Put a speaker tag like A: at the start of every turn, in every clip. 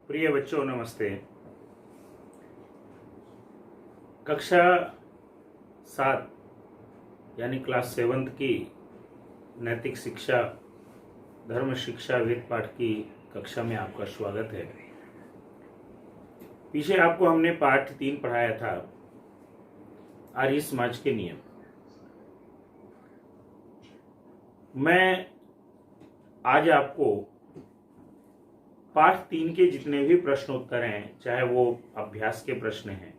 A: प्रिय बच्चों, नमस्ते। कक्षा 7 यानी क्लास 7 की नैतिक शिक्षा धर्म शिक्षा वेद पाठ की कक्षा में आपका स्वागत है। पीछे आपको हमने पाठ 3 पढ़ाया था, आर्य समाज के नियम। मैं आज आपको पाठ 3 के जितने भी प्रश्न उत्तर हैं, चाहे वो अभ्यास के प्रश्न हैं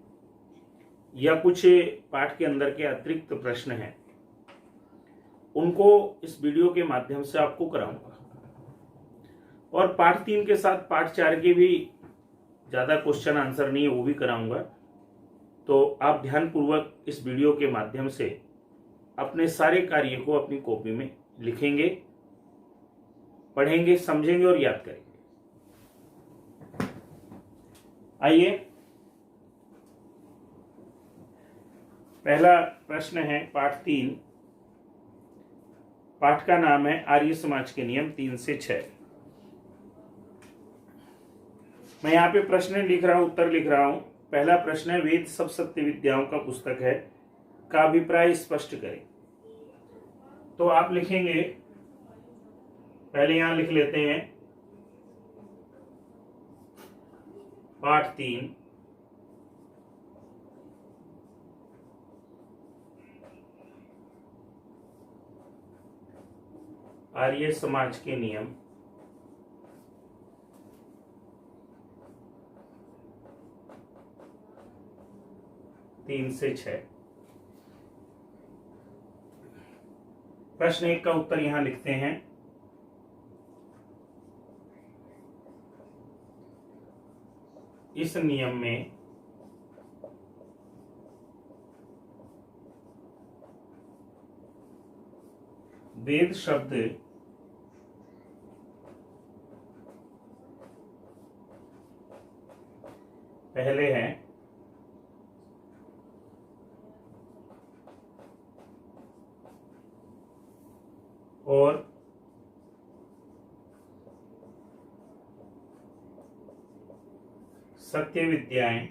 A: या कुछ पाठ के अंदर के अतिरिक्त प्रश्न हैं, उनको इस वीडियो के माध्यम से आपको कराऊंगा। और पाठ 3 के साथ पाठ 4 के भी ज़्यादा क्वेश्चन आंसर नहीं है, वो भी कराऊंगा। तो आप ध्यानपूर्वक इस वीडियो के माध्यम से अपने सारे कार्य को अपनी कॉपी में लिखेंगे, पढ़ेंगे, समझेंगे और याद करेंगे। आइए, पहला प्रश्न है पाठ 3। पाठ का नाम है आर्य समाज के नियम 3 से 6। मैं यहाँ पे प्रश्न लिख रहा हूं, उत्तर लिख रहा हूं। पहला प्रश्न है, वेद सब सत्य विद्याओं का पुस्तक है का अभिप्राय स्पष्ट करें। तो आप लिखेंगे, पहले यहां लिख लेते हैं पाठ 3 आर्य समाज के नियम 3 से 6। प्रश्न 1 का उत्तर यहां लिखते हैं। इस नियम में वेद शब्द पहले हैं और सत्य विद्याएं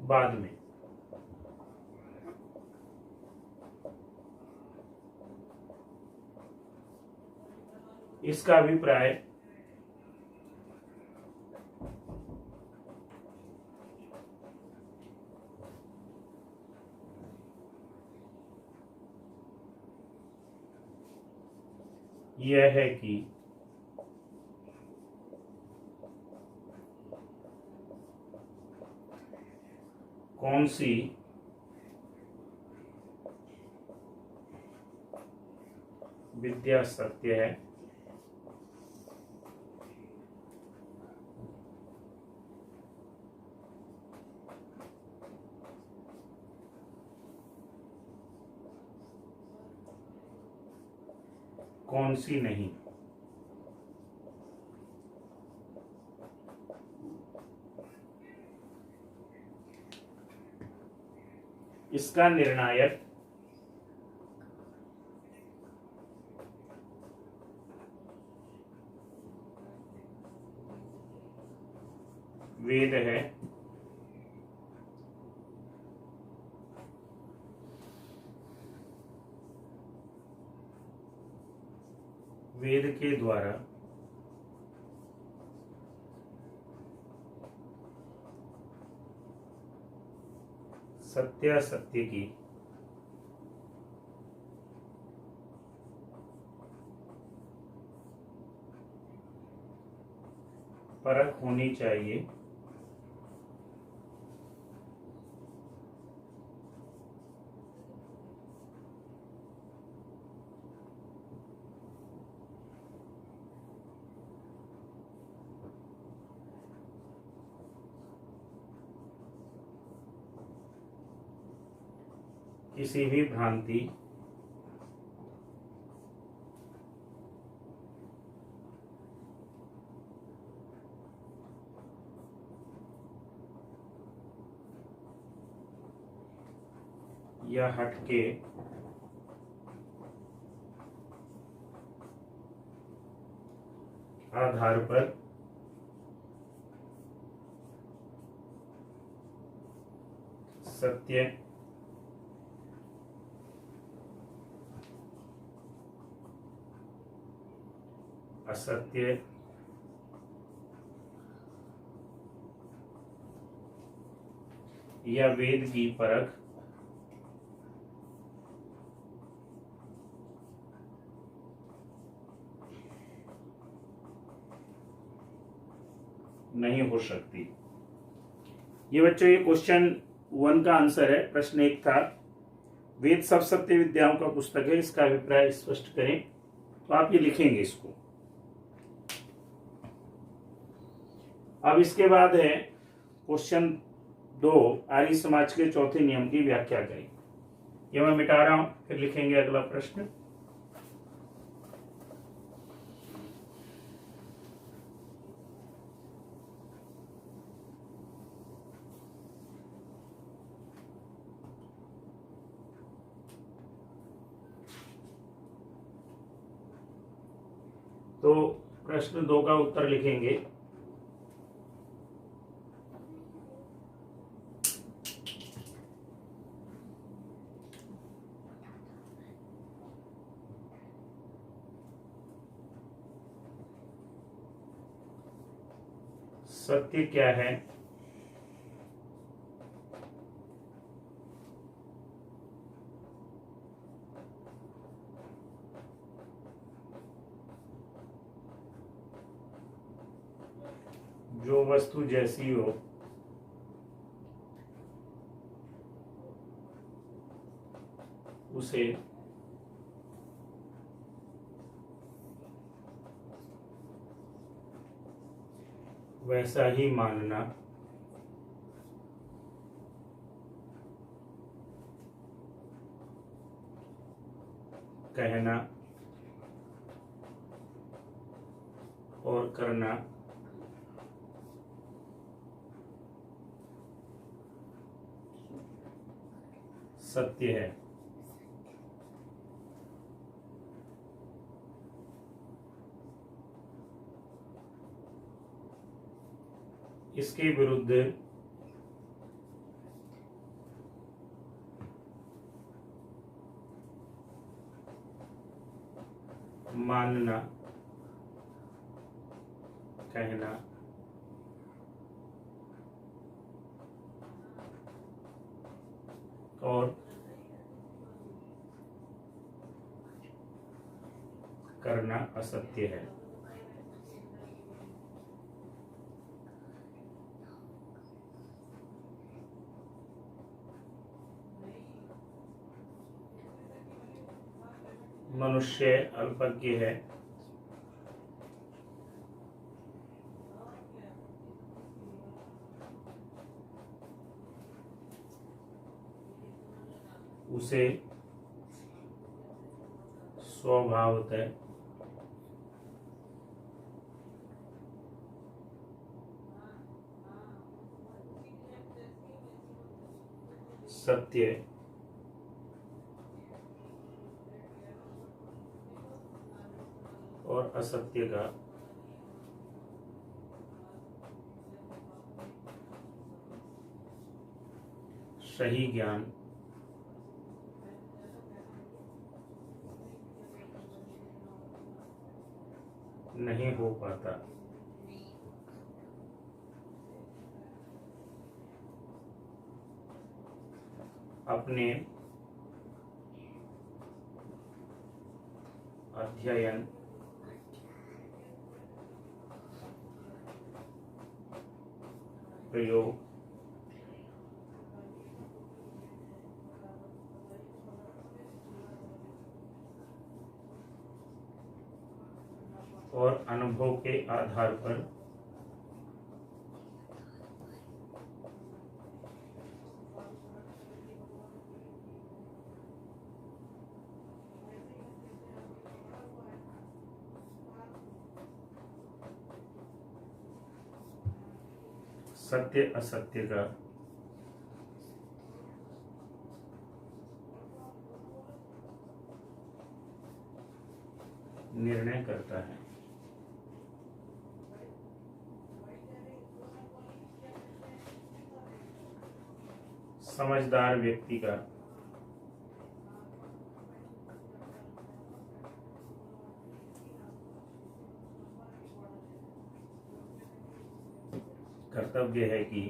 A: बाद में। इसका अभिप्राय यह है कि कौन सी विद्या सत्य है कौन सी नहीं। इसका निर्णायक वेद है वेद के द्वारा सत्यासत्य की परख होनी चाहिए किसी भी भ्रांति या हटके आधार पर सत्य असत्य या वेद की परख नहीं हो सकती। ये बच्चों ये क्वेश्चन 1 का आंसर है। प्रश्न 1 था, वेद सब सत्य विद्याओं का पुस्तक है, इसका अभिप्राय स्पष्ट करें। तो आप ये लिखेंगे इसको। अब इसके बाद है क्वेश्चन 2, आर्य समाज के चौथे नियम की व्याख्या करें। ये मैं मिटा रहा हूं, फिर लिखेंगे अगला प्रश्न। तो प्रश्न 2 का उत्तर लिखेंगे। सत्य क्या है? जो वस्तु जैसी हो उसे वैसा ही मानना कहना और करना सत्य है। इसके विरुद्ध मानना कहना और करना असत्य है। मनुष्य अल्पज्ञ है, उसे स्वभावतः सत्य और असत्य का सही ज्ञान नहीं हो पाता। अपने अध्ययन प्रयोग और अनुभव के आधार पर सत्य असत्य का निर्णय करता है। समझदार व्यक्ति का कर्तव्य है कि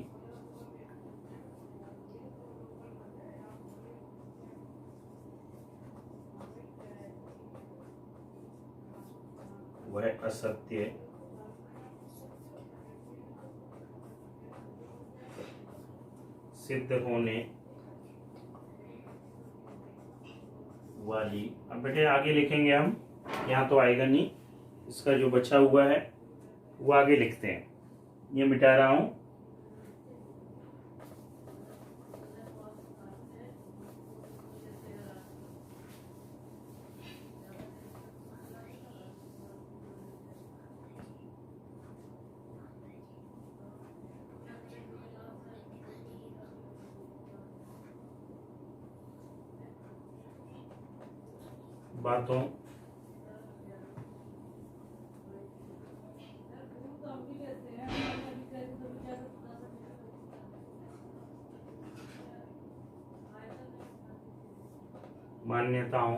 A: वह असत्य सिद्ध होने वाली, अब बेटे आगे लिखेंगे हम, यहाँ तो आएगा नहीं, इसका जो बचा हुआ है वो आगे लिखते हैं। ये मिटा रहा हूं। बातों मान्यताओं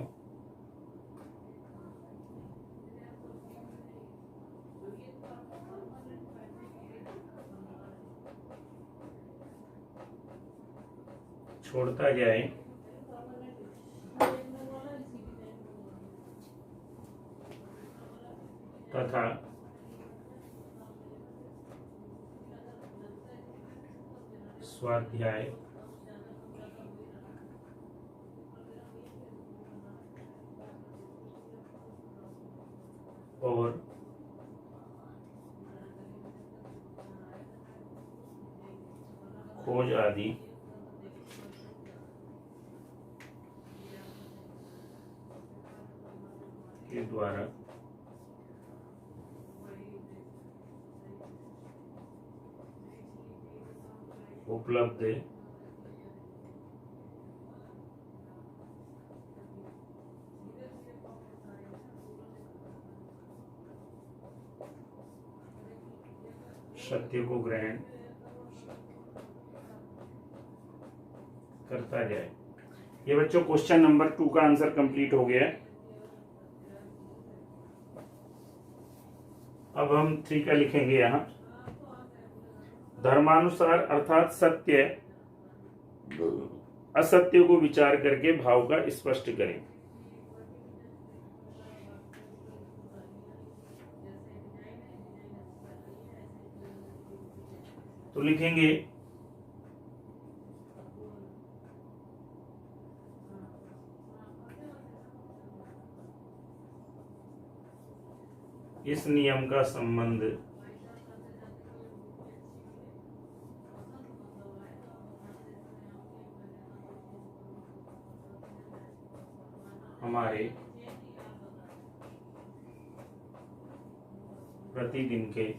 A: छोड़ता जाए तथा स्वाध्याय और खोज आदि के द्वारा उपलब्ध सत्य को ग्रहण करता जाए। ये बच्चों क्वेश्चन नंबर 2 का आंसर कंप्लीट हो गया है। अब हम 3 का लिखेंगे यहां। धर्मानुसार अर्थात सत्य असत्य को विचार करके भाव का स्पष्ट करें। तो लिखेंगे इस नियम का संबंध हमारे प्रतिदिन के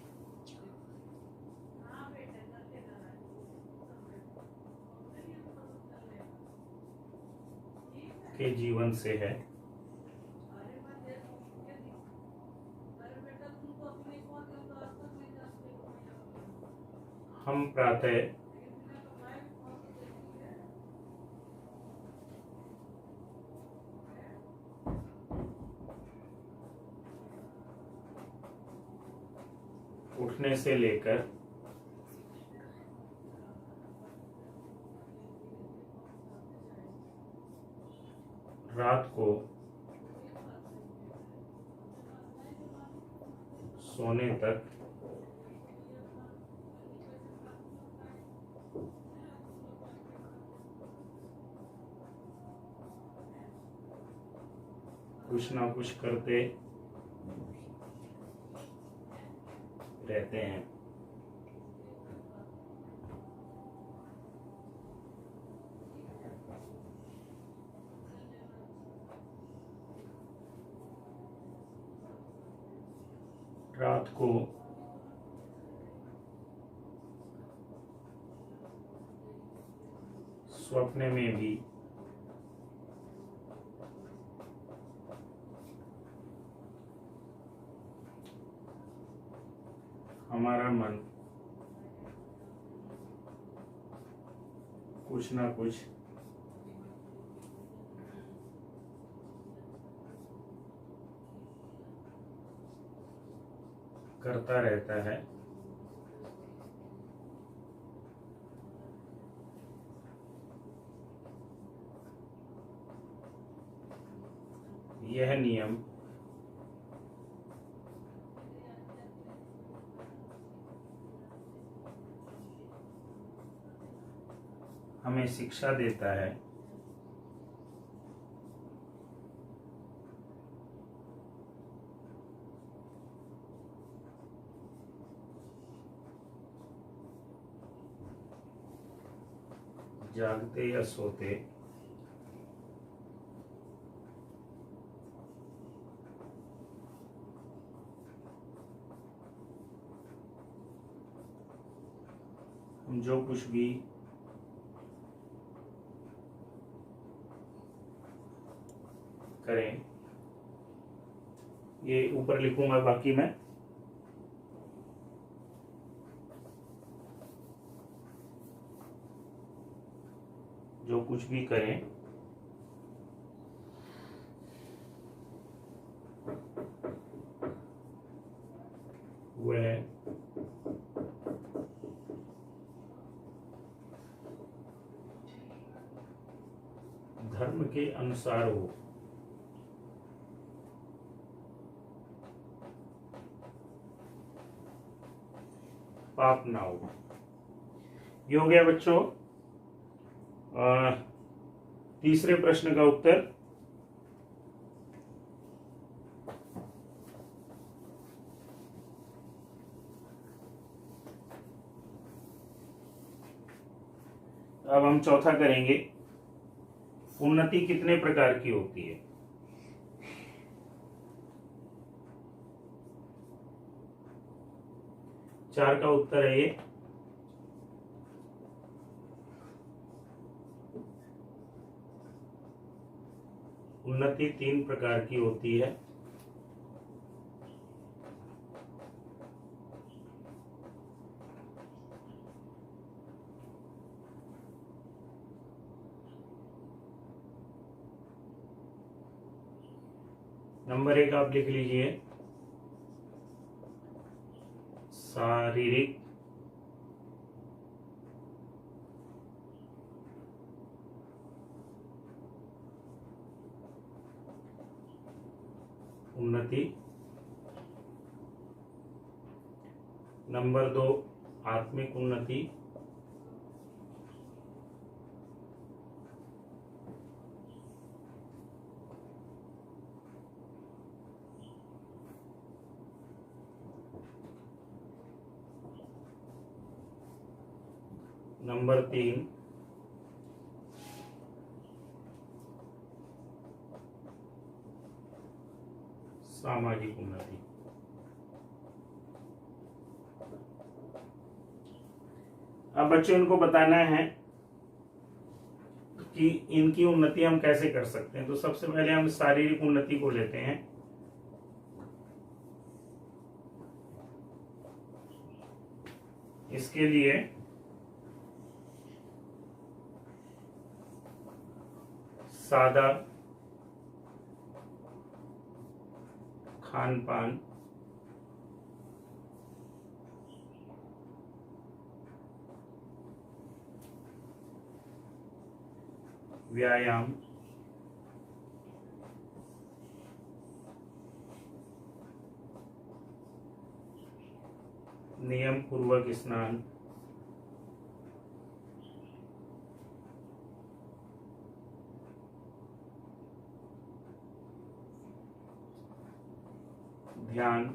A: जीवन से है। हम प्रातः उठने से लेकर रात को सोने तक कुछ ना कुछ करते रहते हैं। रात को स्वप्न में भी हमारा मन कुछ ना कुछ करता रहता है। यह नियम हमें शिक्षा देता है जागते या सोते हम जो कुछ भी करें, ये ऊपर लिखूंगा बाकी मैं, जो कुछ भी करें वह धर्म के अनुसार हो। पाप ना हो। ये हो गया बच्चों तीसरे प्रश्न का उत्तर। अब हम चौथा करेंगे, उन्नति कितने प्रकार की होती है। चार का उत्तर है ये। उन्नति 3 प्रकार की होती है। नंबर 1 आप लिख लीजिए, शारीरिक उन्नति। नंबर 2 आत्मिक उन्नति। नंबर 3 सामाजिक उन्नति। अब बच्चों इनको बताना है कि इनकी उन्नति हम कैसे कर सकते हैं। तो सबसे पहले हम शारीरिक उन्नति को लेते हैं। इसके लिए सादा खान पान, व्यायाम, नियम पूर्वक स्नान, ध्यान,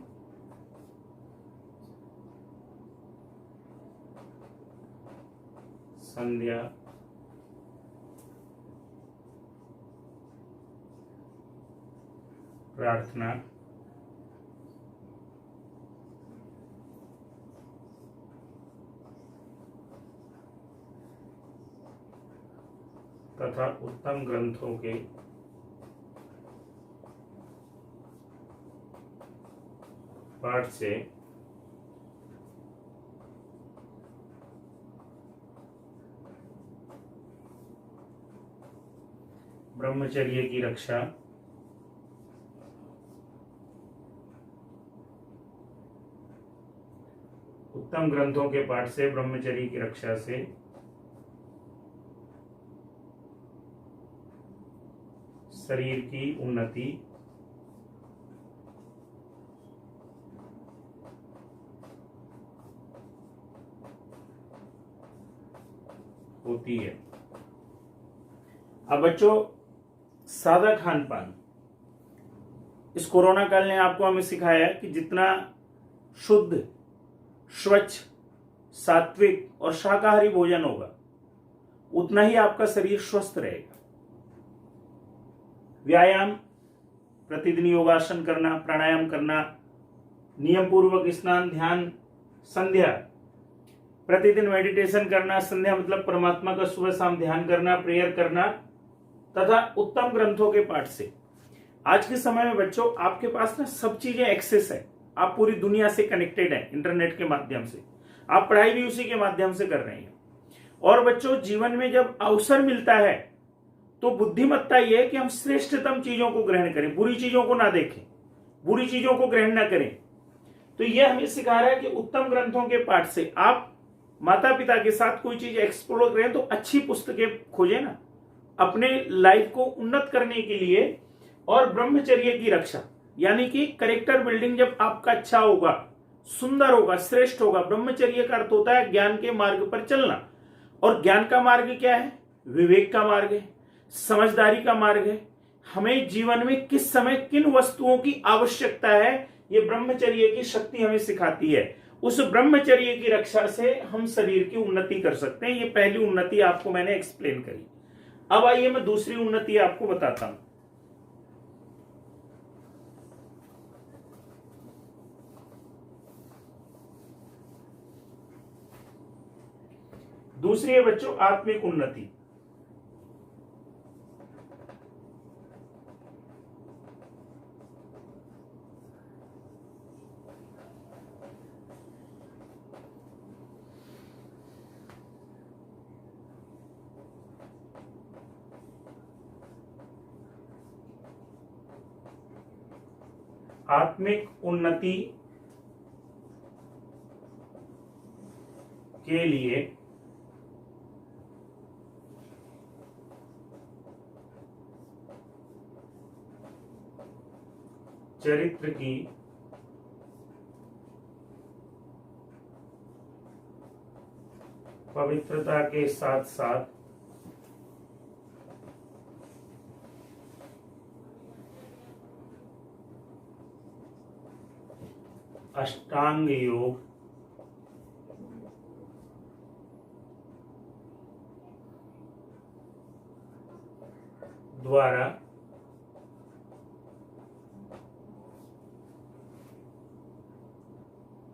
A: संध्या, प्रार्थना, तथा उत्तम ग्रंथों के पाठ से ब्रह्मचर्य की रक्षा, उत्तम ग्रंथों के पाठ से ब्रह्मचर्य की रक्षा से शरीर की उन्नति होती है। अब बच्चों, सादा खान पान, इस कोरोना काल ने आपको हमें सिखाया कि जितना शुद्ध, स्वच्छ, सात्विक और शाकाहारी भोजन होगा उतना ही आपका शरीर स्वस्थ रहेगा। व्यायाम, प्रतिदिन योगासन करना, प्राणायाम करना, नियम पूर्वक स्नान, ध्यान, संध्या, प्रतिदिन मेडिटेशन करना, संध्या मतलब परमात्मा का सुबह शाम ध्यान करना, प्रेयर करना, तथा उत्तम ग्रंथों के पाठ से। आज के समय में बच्चों आपके पास ना सब चीजें एक्सेस है, आप पूरी दुनिया से कनेक्टेड हैं इंटरनेट के माध्यम से, आप पढ़ाई भी उसी के माध्यम से कर रहे हैं। और बच्चों, जीवन में जब अवसर मिलता है तो बुद्धिमत्ता यह है कि हम श्रेष्ठतम चीजों को ग्रहण करें, बुरी चीजों को ना देखें, बुरी चीजों को ग्रहण ना करें। तो यह हमें सिखा रहा है कि उत्तम ग्रंथों के पाठ से आप माता पिता के साथ कोई चीज एक्सप्लोर करें तो अच्छी पुस्तकें खोजें ना, अपने लाइफ को उन्नत करने के लिए। और ब्रह्मचर्य की रक्षा यानी कि कैरेक्टर बिल्डिंग जब आपका अच्छा होगा, सुंदर होगा, श्रेष्ठ होगा। ब्रह्मचर्य का अर्थ होता है ज्ञान के मार्ग पर चलना, और ज्ञान का मार्ग क्या है? विवेक का मार्ग है, समझदारी का मार्ग है। हमें जीवन में किस समय किन वस्तुओं की आवश्यकता है, ये ब्रह्मचर्य की शक्ति हमें सिखाती है। उस ब्रह्मचर्य की रक्षा से हम शरीर की उन्नति कर सकते हैं। ये पहली उन्नति आपको मैंने एक्सप्लेन करी। अब आइए मैं दूसरी उन्नति आपको बताता हूं। दूसरी है बच्चों आत्मिक उन्नति। आत्मिक उन्नति के लिए चरित्र की पवित्रता के साथ साथ अष्टांग योग द्वारा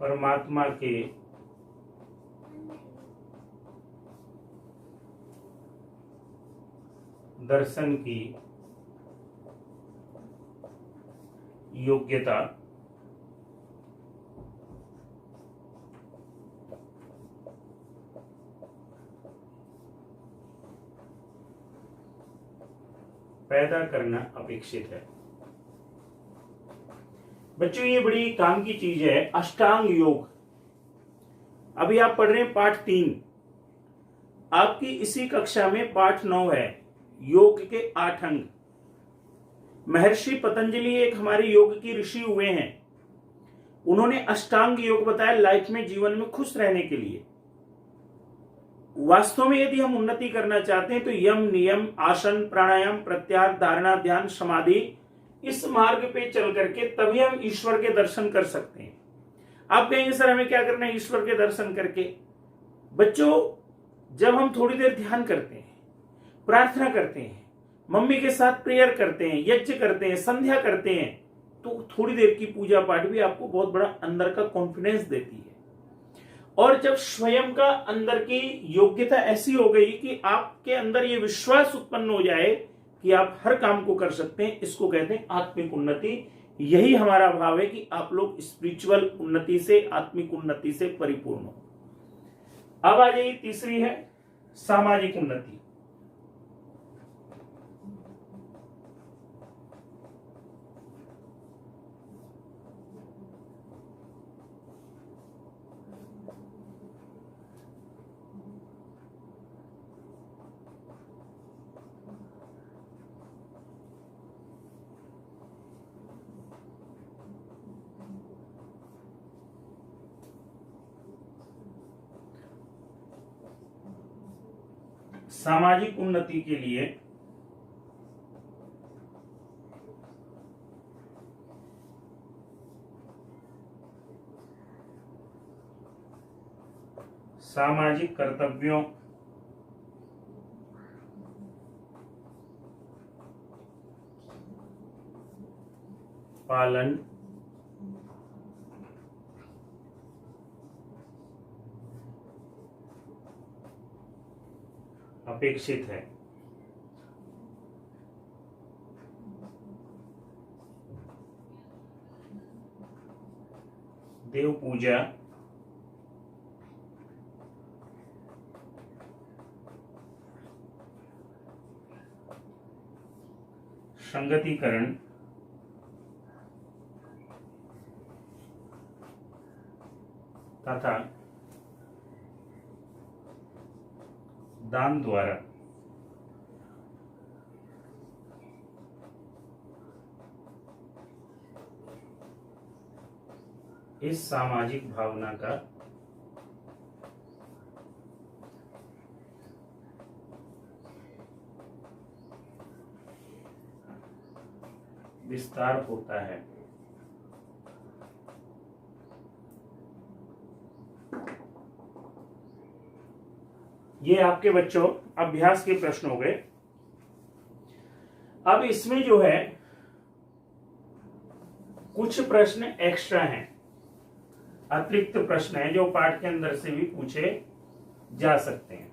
A: परमात्मा के दर्शन की योग्यता पैदा करना अपेक्षित है। बच्चों, ये बड़ी काम की चीज है अष्टांग योग। अभी आप पढ़ रहे हैं पाठ 3, आपकी इसी कक्षा में पाठ 9 है, योग के 8 अंग। महर्षि पतंजलि एक हमारे योग की ऋषि हुए हैं, उन्होंने अष्टांग योग बताया लाइफ में, जीवन में खुश रहने के लिए। वास्तव में यदि हम उन्नति करना चाहते हैं तो यम, नियम, आसन, प्राणायाम, प्रत्याहार, धारणा, ध्यान, समाधि, इस मार्ग पे चल करके तभी हम ईश्वर के दर्शन कर सकते हैं। आप कहेंगे सर हमें क्या करना है ईश्वर के दर्शन करके? बच्चों, जब हम थोड़ी देर ध्यान करते हैं, प्रार्थना करते हैं, मम्मी के साथ प्रेयर करते हैं, यज्ञ करते हैं, संध्या करते हैं, तो थोड़ी देर की पूजा पाठ भी आपको बहुत बड़ा अंदर का कॉन्फिडेंस देती है। और जब स्वयं का अंदर की योग्यता ऐसी हो गई कि आपके अंदर ये विश्वास उत्पन्न हो जाए कि आप हर काम को कर सकते हैं, इसको कहते हैं आत्मिक उन्नति। यही हमारा भाव है कि आप लोग स्पिरिचुअल उन्नति से, आत्मिक उन्नति से परिपूर्ण हो। अब आ जाइए, तीसरी है सामाजिक उन्नति। सामाजिक उन्नति के लिए सामाजिक कर्तव्यों पालन अपेक्षित है। देव पूजा, संगतिकरण, तथा दान द्वारा इस सामाजिक भावना का विस्तार होता है। ये आपके बच्चों अभ्यास के प्रश्न हो गए। अब इसमें जो है कुछ प्रश्न एक्स्ट्रा हैं, अतिरिक्त प्रश्न हैं जो पाठ के अंदर से भी पूछे जा सकते हैं।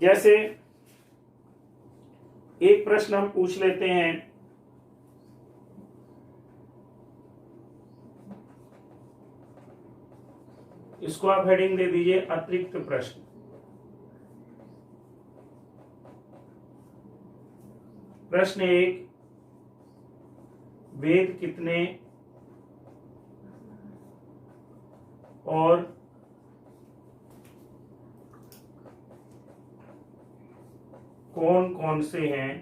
A: जैसे एक प्रश्न हम पूछ लेते हैं, इसको आप हेडिंग दे दीजिए अतिरिक्त प्रश्न। प्रश्न 1, वेद कितने और कौन कौन से हैं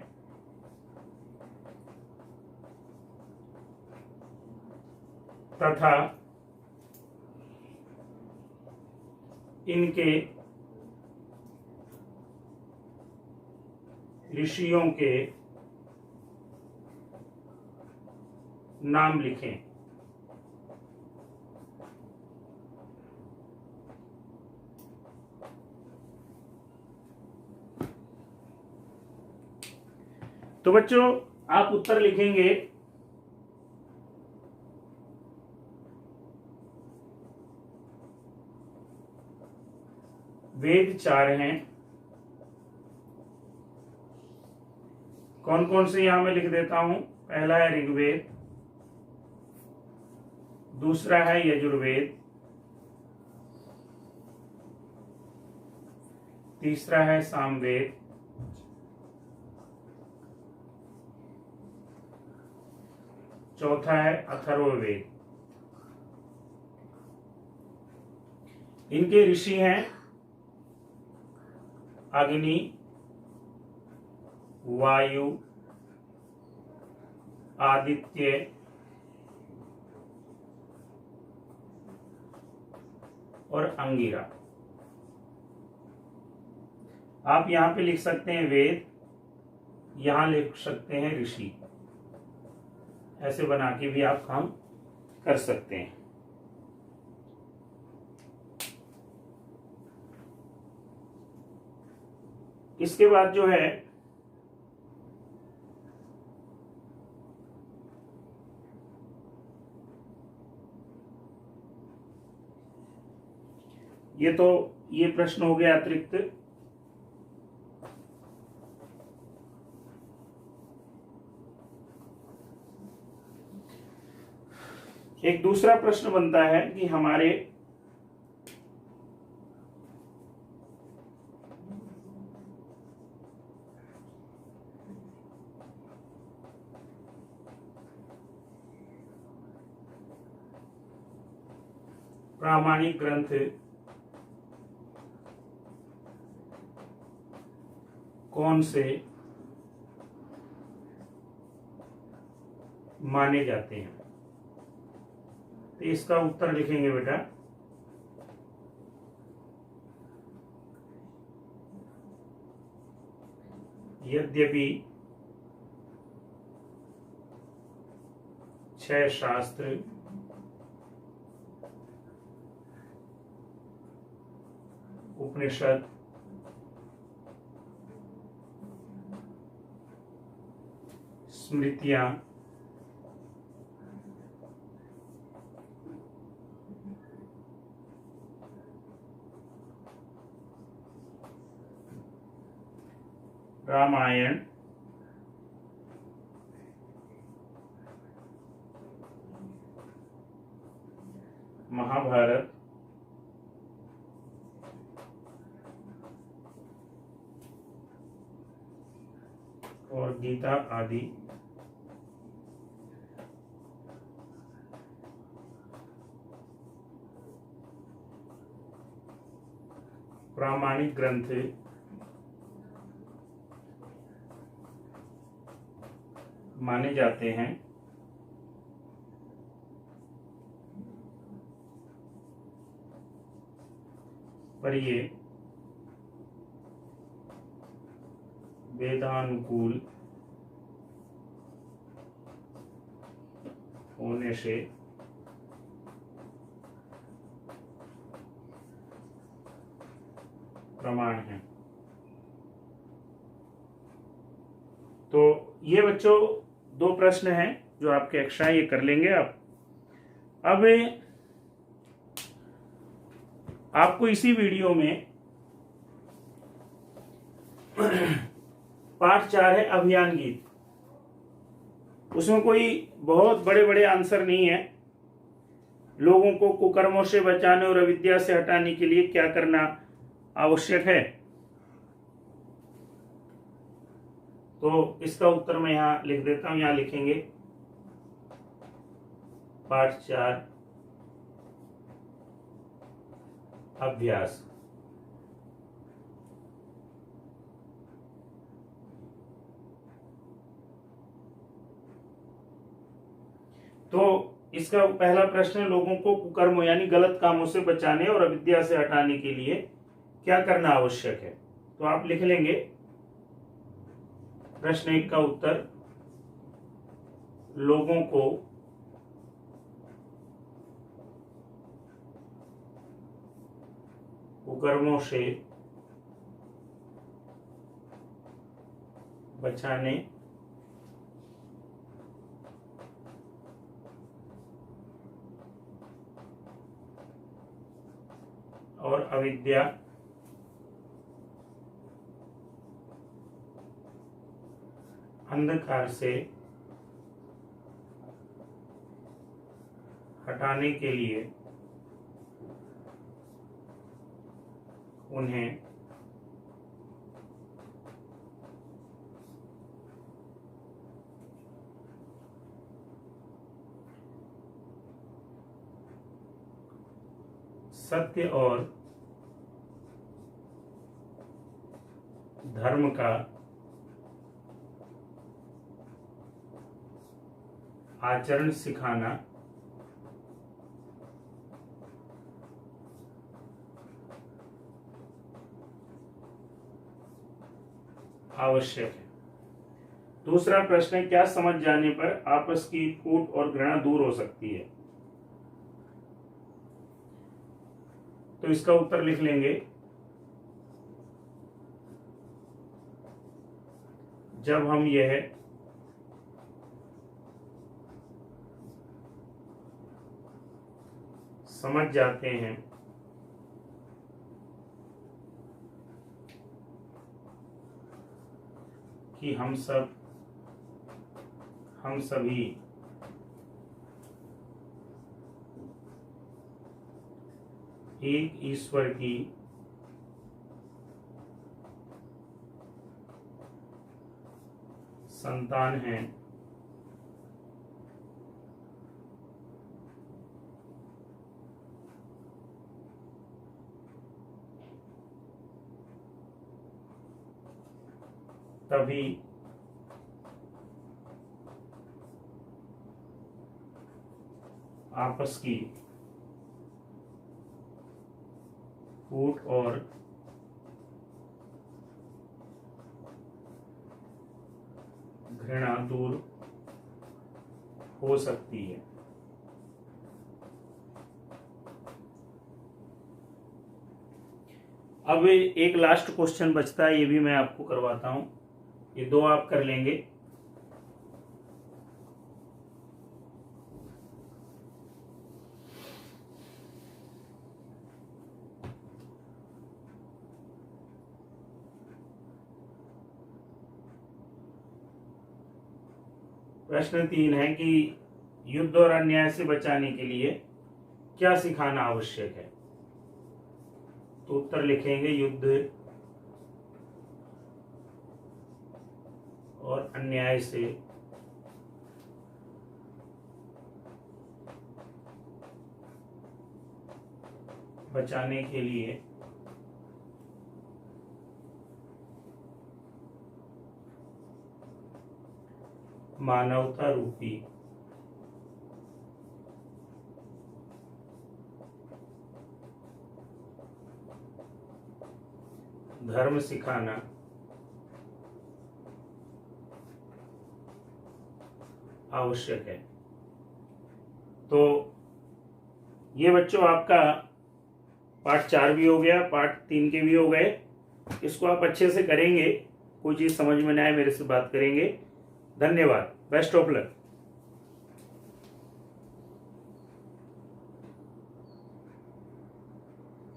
A: तथा इनके ऋषियों के नाम लिखें। तो बच्चों आप उत्तर लिखेंगे वेद 4 हैं। कौन कौन से यहां मैं लिख देता हूं। पहला है ऋग्वेद, दूसरा है यजुर्वेद, तीसरा है सामवेद, चौथा है अथर्ववेद। इनके ऋषि हैं अग्नि, वायु, आदित्य, और अंगिरा। आप यहां पे लिख सकते हैं वेद, यहां लिख सकते हैं ऋषि। ऐसे बना के भी आप काम कर सकते हैं। इसके बाद जो है ये प्रश्न हो गया अतिरिक्त। एक दूसरा प्रश्न बनता है कि हमारे प्रामाणिक ग्रंथ कौन से माने जाते हैं। तो इसका उत्तर लिखेंगे बेटा यद्यपि 6 शास्त्र उपनिषद स्मृतियां रामायण महाभारत और गीता आदि प्रामाणिक ग्रंथ माने जाते हैं। पर ये वेदानुकूल होने से प्रमाण है। तो ये बच्चों 2 प्रश्न हैं जो आपके एक्स्ट्रा ये कर लेंगे आप। अब आपको इसी वीडियो में पाठ 4 है अभियान गीत। उसमें कोई बहुत बड़े बड़े आंसर नहीं है। लोगों को कुकर्मों से बचाने और अविद्या से हटाने के लिए क्या करना आवश्यक है, तो इसका उत्तर मैं यहां लिख देता हूं। यहां लिखेंगे पाठ 4 अभ्यास। तो इसका पहला प्रश्न है, लोगों को कुकर्मों यानी गलत कामों से बचाने और अविद्या से हटाने के लिए क्या करना आवश्यक है। तो आप लिख लेंगे प्रश्न 1 का उत्तर, लोगों को कुकर्मों से बचाने और अविद्या अंधकार से हटाने के लिए उन्हें सत्य और धर्म का आचरण सिखाना आवश्यक है। दूसरा प्रश्न है, क्या समझ जाने पर आपस की फूट और घृणा दूर हो सकती है। तो इसका उत्तर लिख लेंगे, जब हम यह समझ जाते हैं कि हम सभी एक ईश्वर की संतान हैं, तभी आपस की फूट और घृणा दूर हो सकती है। अब एक लास्ट क्वेश्चन बचता है, ये भी मैं आपको करवाता हूं, ये दो आप कर लेंगे। प्रश्न 3 है कि युद्ध और अन्याय से बचाने के लिए क्या सिखाना आवश्यक है। तो उत्तर लिखेंगे युद्ध और अन्याय से बचाने के लिए मानवता रूपी धर्म सिखाना आवश्यक है। तो ये बच्चों आपका पार्ट 4 भी हो गया, पार्ट 3 के भी हो गए। इसको आप अच्छे से करेंगे, कोई चीज़ समझ में ना आए मेरे से बात करेंगे। धन्यवाद, बेस्ट ऑफ लक।